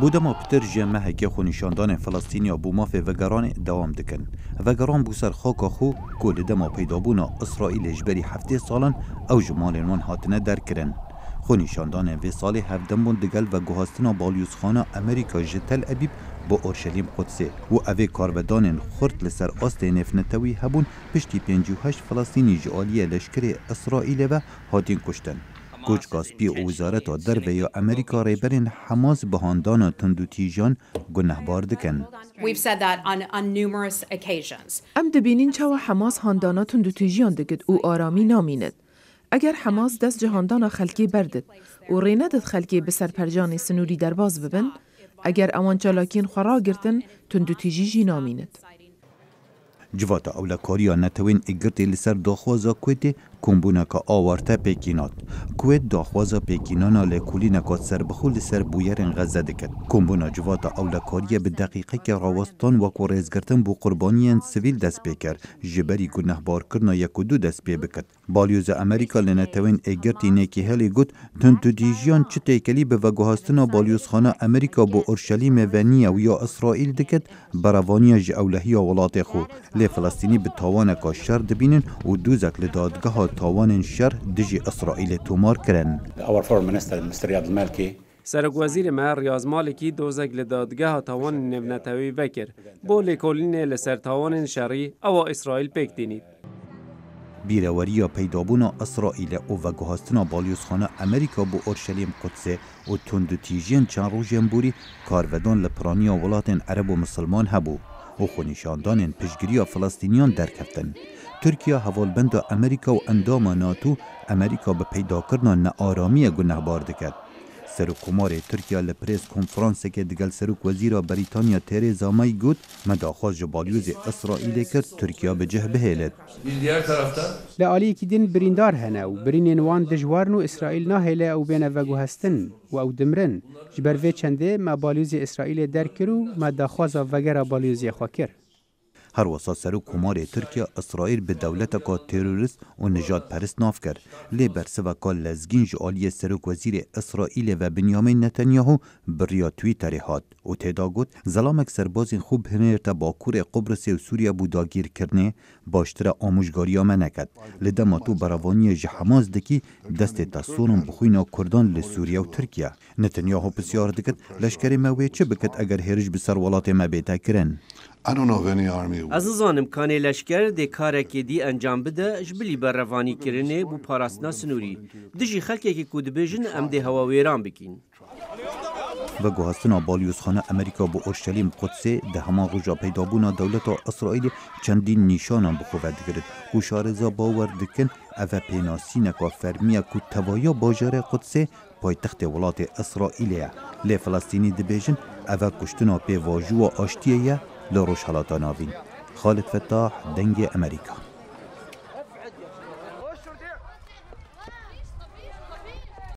بودما پتر جمع هکی خونیشاندان فلسطینیا بوماف وگران دوام دکن. وگران بوسر خاکا خو کل دما پیدابونا اسرائیل اجبری 7 سالان او جمالنوان هاتنه در کرن. خونیشاندان وی سال 17 دگل و گوهستنا بالیوزخانه امریکا جتل ابیب با اورشلیم قدسه و اوی کارودان خورد لسر آست نفنتوی هبون پشتی 58 فلسطینی جعالی لشکر اسرائیل و هاتین کشتن. کوچ گاسپی و وزارت در ویا امریکا ریبرین حماس بهاندان تندو تیجان گنهبار دکن. ام دبینین چاو حماس هاندانا تندو تیجان دکد او آرامی نامیند. اگر حماس دست جهاندانا خلکی بردد و ریندد خلکی بسر پرجان سنوری درباز ببن، اگر اوان چالاکین خورا گرتن تندو تیجی جی نامیند. جواتا اولا کاریا نتوین اگرتی لسر داخوازا کویت کمبونا که آوارتا پیکینات. کویت داخوازا پیکینانا لکولی نکات سر بخول لسر بویرین غزه دکد. کمبونا جواتا اولا کاریا به دقیقه که راوستان وکو ریزگرتن بو قربانیان سویل دست پیکر جبری گناه بار کرنا یک و دو دست پی بکد. بالیوز امریکا لنتوین اگرتی نیکی هلی گود تندو دیجیان چه تیکلی به وگوهستنا بالیوز خانه امریکا بو اورشلیم ونیا و یا اسرائیل دکد براوانیا جاولهی ولات خو فلسطینی به تاوان کا شر دبینن و دوزک لدادگاه تاوان شر دجی اسرائیل تومار کرن. سرک وزیر ما ریاض مالکی دوزک لدادگاه تاوان نونتوی وکر بو لکولین لسر تاوان شری او اسرائیل پیک دینید. بیروریا پیدابونا اسرائیل او و گوهستنا بالیوزخانه امریکا بو اورشلیم قدسه و تندو تیجین چند روژن بوری کارودان لپرانیا ولاتن عرب و مسلمان هبو. و خونیشاندان پشگیری فلسطینیان درکفتن. ترکیه حوالبند امریکا و اندام ناتو امریکا به پیدا کردن ناآرامی گنهبار دکد. سروکمار ترکیه لپریس کنفرانس که دگل سروک وزیر بریتانیا تریزا می گفت مداخواست بالیوز اسرائیل کرد ترکیه به جه بهیلد. لعالی که دین بریندار هنه و برینین وان دجوارن و اسرائیل نهیله او بین وگو هستن و او دمرن. جبر وی چنده ما بالیوز اسرائیل درکرو مداخواست وگر بالیوز خواکر. هر وسط سروکمار ترکیه اسرائیل به دولت کا تروریست و نجات پرست ناف کرد. لی برسوا کا لزگین جعالی سروک وزیر اسرائیل و بنیامین نتانیاهو بریا توییتر هات و تدا گفت زلامک سربازین خوب هنرتا باکور قبرس و سوریه بوداگیر کرنه باشتر آموزگاریا منکد. لدما تو براوانی حماس دکی دست تاسونم بخوینا کردان لسوریه و ترکیه. نتانیاهو بسیار دکت لشکر موی چه بکت اگر هرج بسر ولات ما بیتا کرن. از زانم کانی لشکر ده کارکی دی انجام بده جبلی بر روانی کرنه بو پاراستنا سنوری دجی خلکی که کود بیجن ام ده هوا ویران بکین. و گوهستنا بالیوزخانه امریکا بو اورشلیم قدسه ده همان روژا پیدابونا دولت اسرائیل چندین نیشانان بخواد گرد. و شارزا باور دکن اوه پیناسینکا فرمیا که توایا باجر قدسه پایتخت ولات اسرائیلیه. لی فلسطینی دبیجن اوه کشتنا پی واجو و آشتیه لروش حالات ناوین. خالد فتاح دنگ امریکا.